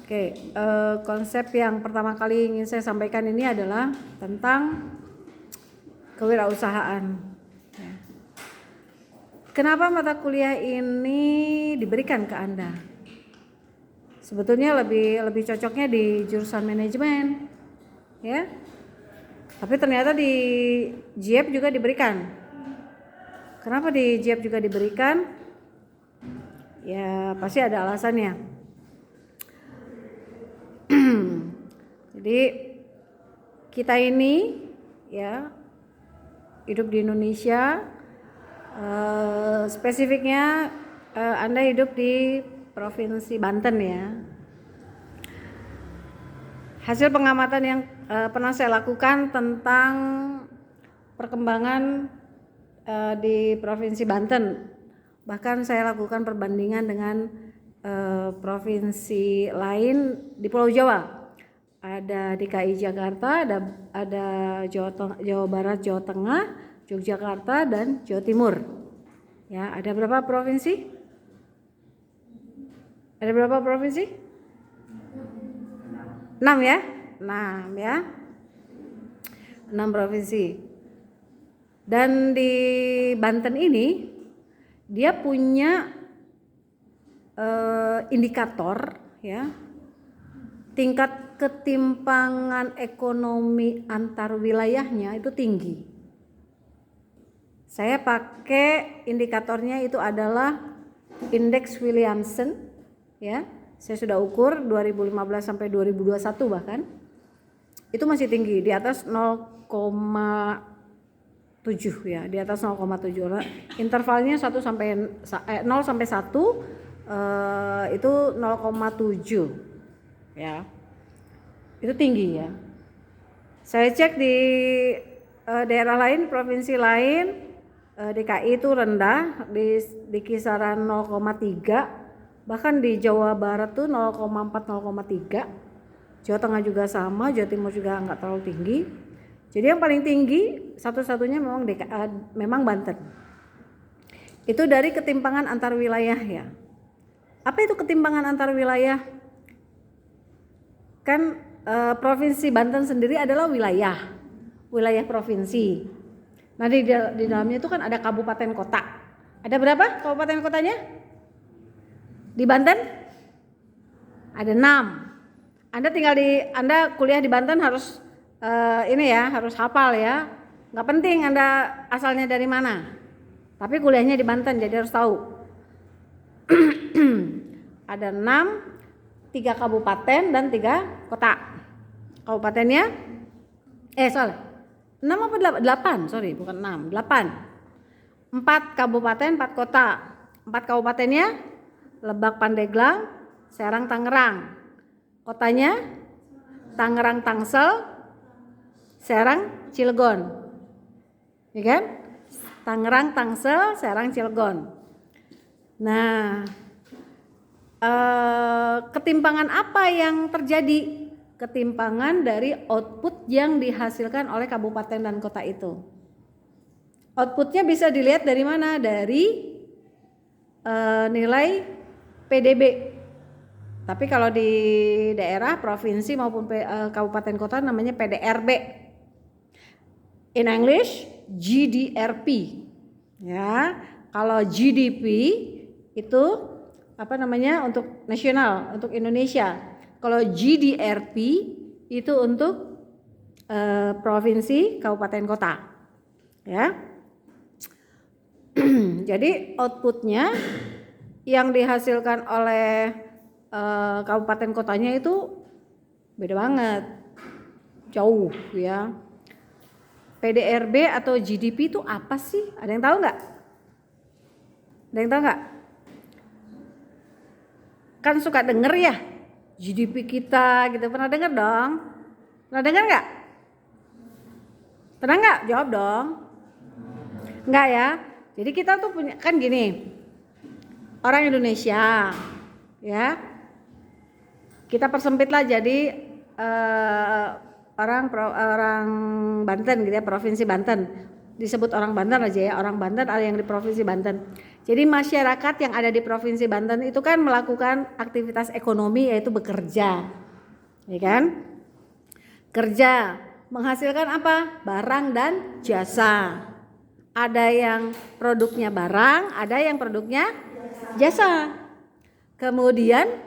Oke, konsep yang pertama kali ingin saya sampaikan ini adalah tentang kewirausahaan. Kenapa mata kuliah ini diberikan ke Anda? Sebetulnya lebih cocoknya di jurusan manajemen, ya. Tapi ternyata di JIEP juga diberikan. Kenapa di JIEP juga diberikan? Ya pasti ada alasannya. Jadi kita ini ya hidup di Indonesia, spesifiknya Anda hidup di Provinsi Banten ya. Hasil pengamatan yang pernah saya lakukan tentang perkembangan di Provinsi Banten, bahkan saya lakukan perbandingan dengan provinsi lain di Pulau Jawa. Ada DKI Jakarta, ada Jawa Barat, Jawa Tengah, Yogyakarta, dan Jawa Timur. Ya, ada berapa provinsi? Ada berapa provinsi? 6 ya? 6 ya. 6 provinsi. Dan di Banten ini dia punya indikator ya, tingkat ketimpangan ekonomi antar wilayahnya itu tinggi. Saya pakai indikatornya itu adalah indeks Williamson ya. Saya sudah ukur 2015 sampai 2021 bahkan. Itu masih tinggi, di atas 0,7 ya, di atas 0,7. Intervalnya 0 sampai 1 itu 0,7 ya. Itu tinggi ya. Saya cek di daerah lain, provinsi lain, DKI itu rendah di kisaran 0,3, bahkan di Jawa Barat tuh 0,4 0,3. Jawa Tengah juga sama, Jawa Timur juga nggak terlalu tinggi. Jadi yang paling tinggi satu-satunya memang Banten. Itu dari ketimpangan antar wilayah ya. Apa itu ketimpangan antar wilayah? Kan provinsi Banten sendiri adalah wilayah provinsi. Nah di dalamnya itu kan ada kabupaten kota. Ada berapa kabupaten kotanya? Di Banten ada 6. Anda kuliah di Banten harus harus hafal ya. Nggak penting Anda asalnya dari mana, tapi kuliahnya di Banten jadi harus tahu. Ada 3 kabupaten dan 3 kota. Kabupatennya 6 apa 8? Sorry, bukan 6, 8. 4 kabupaten, 4 kota. 4 kabupatennya Lebak, Pandeglang, Serang, Tangerang. Kotanya Tangerang, Tangsel, Serang, Cilegon. Ya kan? Tangerang, Tangsel, Serang, Cilegon. Nah, ketimpangan apa yang terjadi? Ketimpangan dari output yang dihasilkan oleh kabupaten dan kota itu. Outputnya bisa dilihat dari mana? Dari nilai PDB. Tapi kalau di daerah, provinsi maupun kabupaten kota namanya PDRB. In English, GDRP. Ya, kalau GDP itu untuk nasional, untuk Indonesia. Kalau GDRP itu untuk provinsi, kabupaten, kota. Ya. Jadi outputnya yang dihasilkan oleh kabupaten kotanya itu beda banget, jauh ya. PDRB atau GDP itu apa sih? Ada yang tahu nggak? Kan suka denger ya GDP kita gitu, pernah denger dong? Pernah denger nggak? Pernah nggak? Jawab dong. Nggak ya? Jadi kita tuh punya, kan gini, orang Indonesia ya, kita persempit lah jadi orang Banten gitu ya, provinsi Banten. Disebut orang Banten aja ya, orang Banten ada yang di provinsi Banten. Jadi masyarakat yang ada di Provinsi Banten itu kan melakukan aktivitas ekonomi yaitu bekerja. Ya kan? Kerja menghasilkan apa? Barang dan jasa. Ada yang produknya barang, ada yang produknya jasa. Kemudian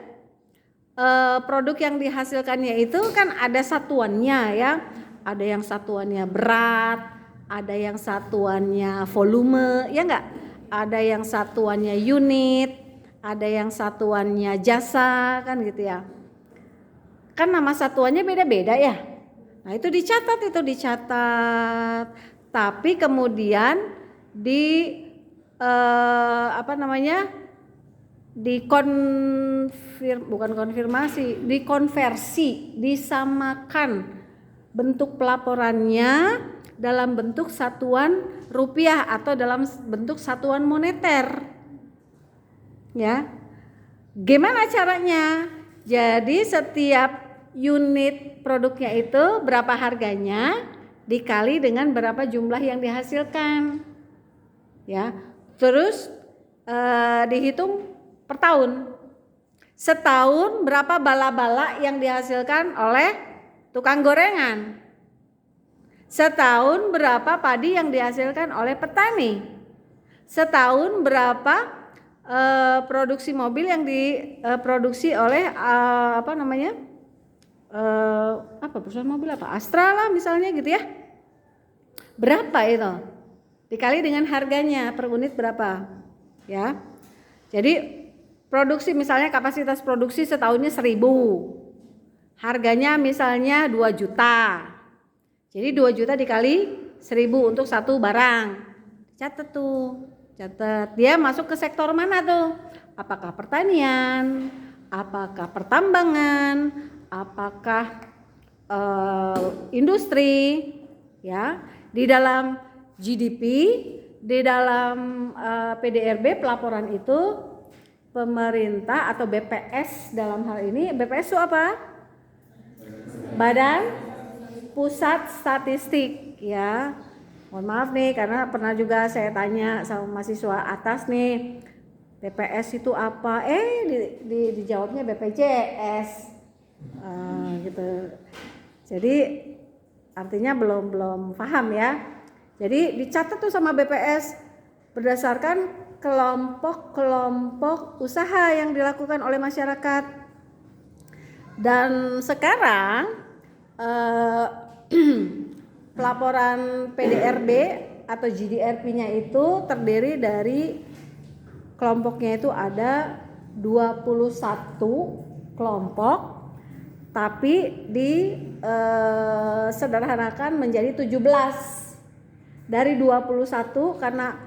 produk yang dihasilkannya itu kan ada satuannya ya. Ada yang satuannya berat, ada yang satuannya volume, ya enggak? Ada yang satuannya unit, ada yang satuannya jasa, kan gitu ya. Kan nama satuannya beda-beda ya. Nah, itu dicatat. Tapi kemudian dikonversi, disamakan bentuk pelaporannya dalam bentuk satuan rupiah atau dalam bentuk satuan moneter. Ya. Gimana caranya? Jadi setiap unit produknya itu berapa harganya dikali dengan berapa jumlah yang dihasilkan. Ya. Terus dihitung per tahun. Setahun berapa bala-bala yang dihasilkan oleh tukang gorengan. Setahun berapa padi yang dihasilkan oleh petani. Setahun berapa produksi mobil yang diproduksi oleh perusahaan mobil apa? Astra lah misalnya gitu ya. Berapa itu? Dikali dengan harganya per unit berapa? Ya. Jadi produksi misalnya kapasitas produksi setahunnya 1.000. Harganya misalnya 2 juta. Jadi 2 juta dikali 1.000 untuk satu barang. Catat tuh. Catat. Dia masuk ke sektor mana tuh? Apakah pertanian? Apakah pertambangan? Apakah industri? Ya. Di dalam GDP, di dalam PDRB pelaporan itu pemerintah atau BPS dalam hal ini, BPS itu apa? Badan Pusat Statistik ya. Mohon maaf nih karena pernah juga saya tanya sama mahasiswa atas nih, BPS itu apa? Dijawabnya BPJS gitu. Jadi artinya belum paham ya. Jadi dicatat tuh sama BPS berdasarkan kelompok usaha yang dilakukan oleh masyarakat. Dan sekarang pelaporan PDRB atau GDRP-nya itu terdiri dari kelompoknya itu ada 21 kelompok, tapi sederhanakan menjadi 17 dari 21 karena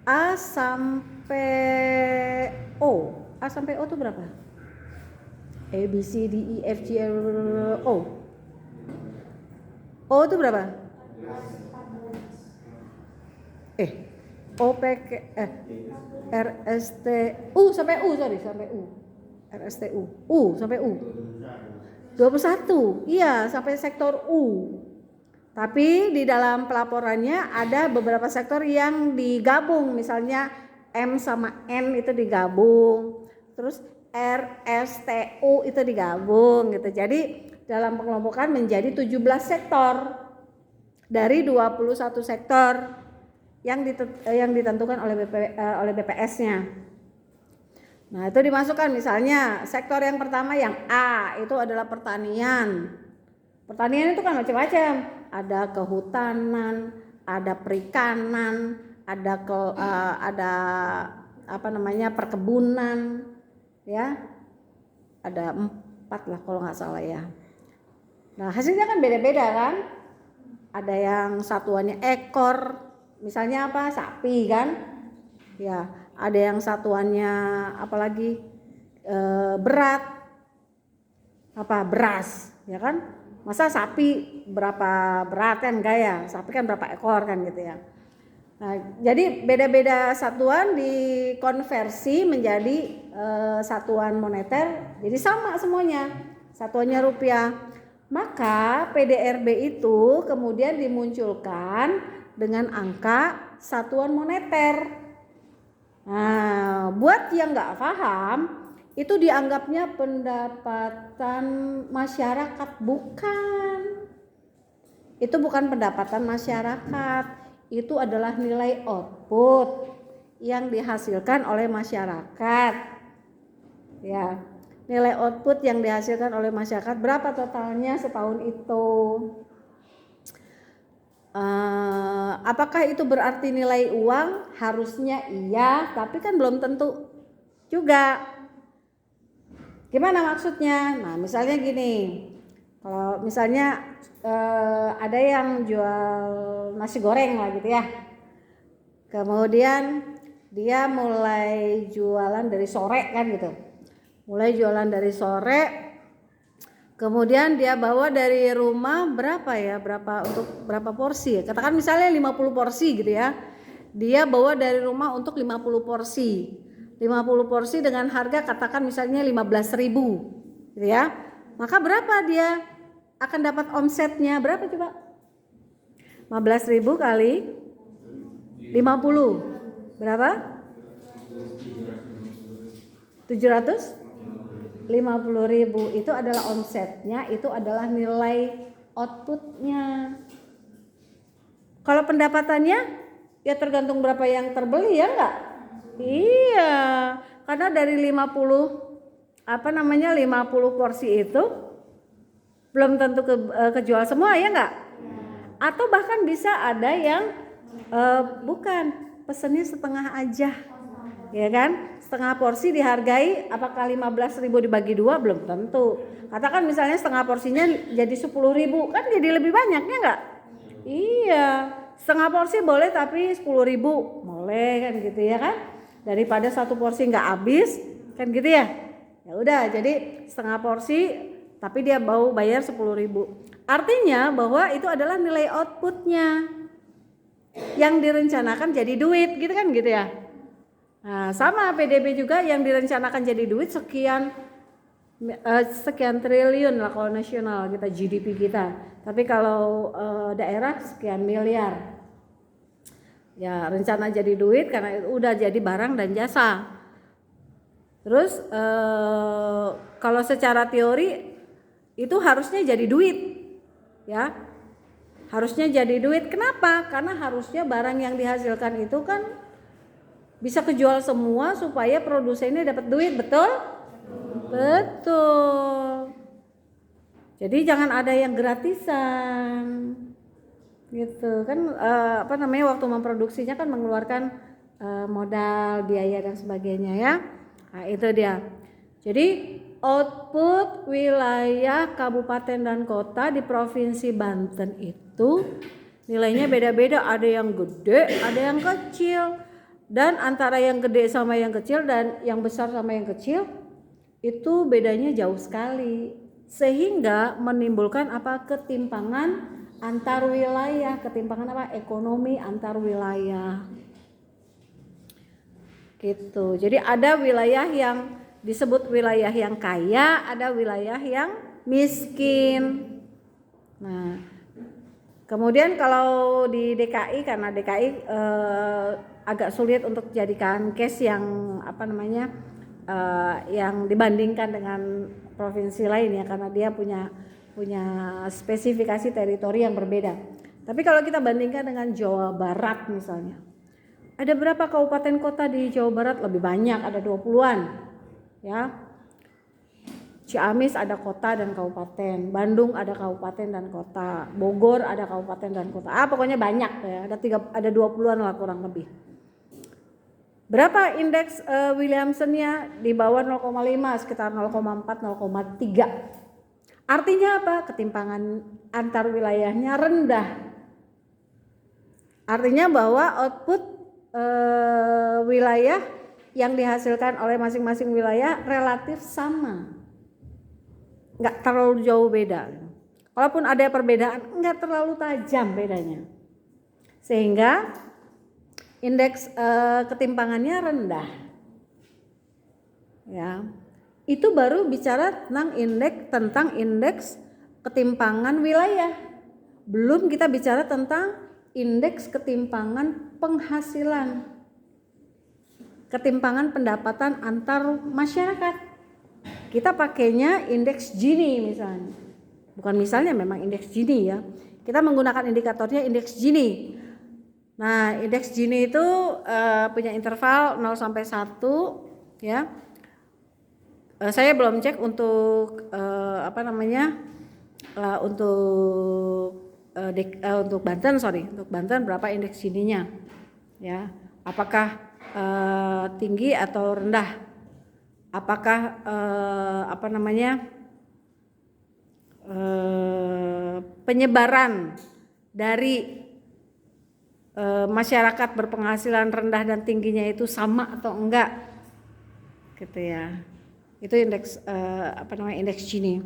A sampai O. A sampai O itu berapa? A, B, C, D, E, F, G, O. O itu berapa? O, P, Q, R, S, T, U sampai U, sampai U. R, S, T, U. U sampai U. 21. Iya, sampai sektor U. Tapi di dalam pelaporannya ada beberapa sektor yang digabung, misalnya M sama N itu digabung. Terus R, S, T, U itu digabung gitu. Jadi dalam pengelompokan menjadi 17 sektor dari 21 sektor yang ditentukan oleh BPS-nya. Nah, itu dimasukkan misalnya sektor yang pertama yang A itu adalah pertanian. Pertanian itu kan macam-macam. Ada kehutanan, ada perikanan, ada perkebunan, ya. Ada 4 lah kalau nggak salah ya. Nah, hasilnya kan beda-beda kan. Ada yang satuannya ekor, misalnya apa? Sapi kan. Ya, ada yang satuannya apalagi berat, beras, ya kan? Masa sapi berapa berat kan enggak ya? Sapi kan berapa ekor kan gitu ya. Nah, jadi beda-beda satuan dikonversi menjadi satuan moneter, jadi sama semuanya, satuannya rupiah. Maka PDRB itu kemudian dimunculkan dengan angka satuan moneter. Nah, buat yang nggak paham, itu dianggapnya pendapatan masyarakat. Bukan. Itu bukan pendapatan masyarakat. Itu adalah nilai output yang dihasilkan oleh masyarakat. Ya, nilai output yang dihasilkan oleh masyarakat. Berapa totalnya setahun itu? Apakah itu berarti nilai uang? Harusnya iya, tapi kan belum tentu juga. Gimana maksudnya? Nah, misalnya gini, kalau misalnya ada yang jual nasi goreng lah gitu ya, kemudian dia mulai jualan dari sore kan gitu, mulai jualan dari sore. Kemudian dia bawa dari rumah untuk berapa porsi ya? Katakan misalnya 50 porsi gitu ya. Dia bawa dari rumah untuk 50 porsi. 50 porsi dengan harga katakan misalnya 15.000 gitu ya. Maka berapa dia akan dapat omsetnya? Berapa coba? 15.000 kali 50. Berapa? 700? 50.000 itu adalah omsetnya, itu adalah nilai outputnya. Kalau pendapatannya ya tergantung berapa yang terbeli ya enggak? Iya, karena dari 50 porsi itu belum tentu kejual semua ya enggak? Atau bahkan bisa ada yang bukan, pesennya setengah aja. Ya kan, setengah porsi dihargai, apakah 15.000 dibagi 2? Belum tentu. Katakan misalnya setengah porsinya jadi 10.000, kan jadi lebih banyak ya enggak? Iya, setengah porsi boleh tapi 10.000 boleh kan gitu ya kan, daripada satu porsi nggak habis kan gitu ya. Ya udah, jadi setengah porsi tapi dia mau bayar 10.000. Artinya bahwa itu adalah nilai outputnya yang direncanakan jadi duit gitu kan gitu ya. Nah, sama PDB juga yang direncanakan jadi duit sekian triliun lah kalau nasional kita, GDP kita. Tapi kalau daerah sekian miliar. Ya, rencana jadi duit karena itu udah jadi barang dan jasa. Terus kalau secara teori itu harusnya jadi duit. Ya. Harusnya jadi duit. Kenapa? Karena harusnya barang yang dihasilkan itu kan bisa kejual semua supaya produsennya dapat duit, betul? Betul. Jadi jangan ada yang gratisan, gitu kan? Waktu memproduksinya kan mengeluarkan modal, biaya dan sebagainya ya. Nah, itu dia. Jadi output wilayah kabupaten dan kota di provinsi Banten itu nilainya beda-beda. Ada yang gede, ada yang kecil. Dan antara yang gede sama yang kecil dan yang besar sama yang kecil itu bedanya jauh sekali, sehingga menimbulkan ketimpangan antar wilayah, ketimpangan ekonomi antar wilayah gitu. Jadi ada wilayah yang disebut wilayah yang kaya, ada wilayah yang miskin. Nah, kemudian kalau di DKI, karena DKI agak sulit untuk jadikan case yang yang dibandingkan dengan provinsi lain ya, karena dia punya spesifikasi teritori yang berbeda. Tapi kalau kita bandingkan dengan Jawa Barat misalnya, ada berapa kabupaten kota di Jawa Barat? Lebih banyak, ada 20-an ya. Ciamis ada kota dan kabupaten, Bandung ada kabupaten dan kota, Bogor ada kabupaten dan kota. Pokoknya banyak ya, ada 20-an lah kurang lebih. Berapa indeks Williamsonnya? Di bawah 0,5, sekitar 0,4, 0,3. Artinya apa? Ketimpangan antar wilayahnya rendah. Artinya bahwa output wilayah yang dihasilkan oleh masing-masing wilayah relatif sama. Enggak terlalu jauh beda. Walaupun ada perbedaan, enggak terlalu tajam bedanya. Sehingga indeks ketimpangannya rendah. Ya. Itu baru bicara tentang indeks ketimpangan wilayah. Belum kita bicara tentang indeks ketimpangan penghasilan. ketimpangan pendapatan antar masyarakat. Kita pakainya indeks Gini misalnya. Bukan misalnya, memang indeks Gini ya. Kita menggunakan indikatornya indeks Gini. Nah, indeks Gini itu punya interval 0 sampai 1 ya. Saya belum cek untuk untuk Banten, untuk Banten berapa indeks Gininya ya. Apakah tinggi atau rendah? Apakah penyebaran dari masyarakat berpenghasilan rendah dan tingginya itu sama atau enggak gitu ya. Itu indeks indeks Gini.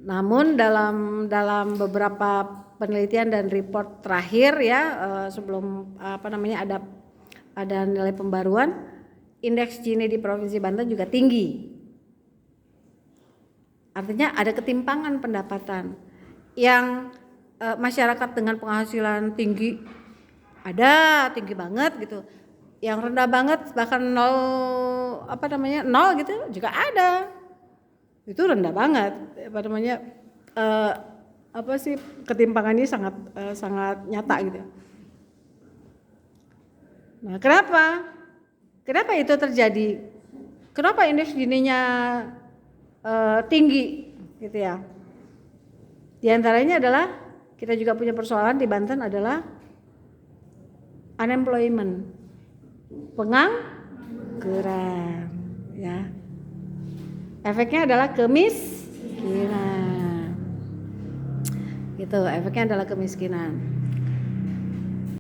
Namun dalam beberapa penelitian dan report terakhir ya, sebelum ada nilai pembaruan, indeks Gini di Provinsi Banten juga tinggi. Artinya ada ketimpangan pendapatan. Yang masyarakat dengan penghasilan tinggi ada, tinggi banget gitu. Yang rendah banget bahkan nol gitu juga ada. Itu rendah banget. Ketimpangannya sangat nyata gitu. Nah, kenapa itu terjadi? Kenapa indeks Gininya tinggi gitu ya? Di antaranya adalah kita juga punya persoalan di Banten adalah unemployment, pengangguran ya. Efeknya adalah kemiskinan. Gitu, efeknya adalah kemiskinan.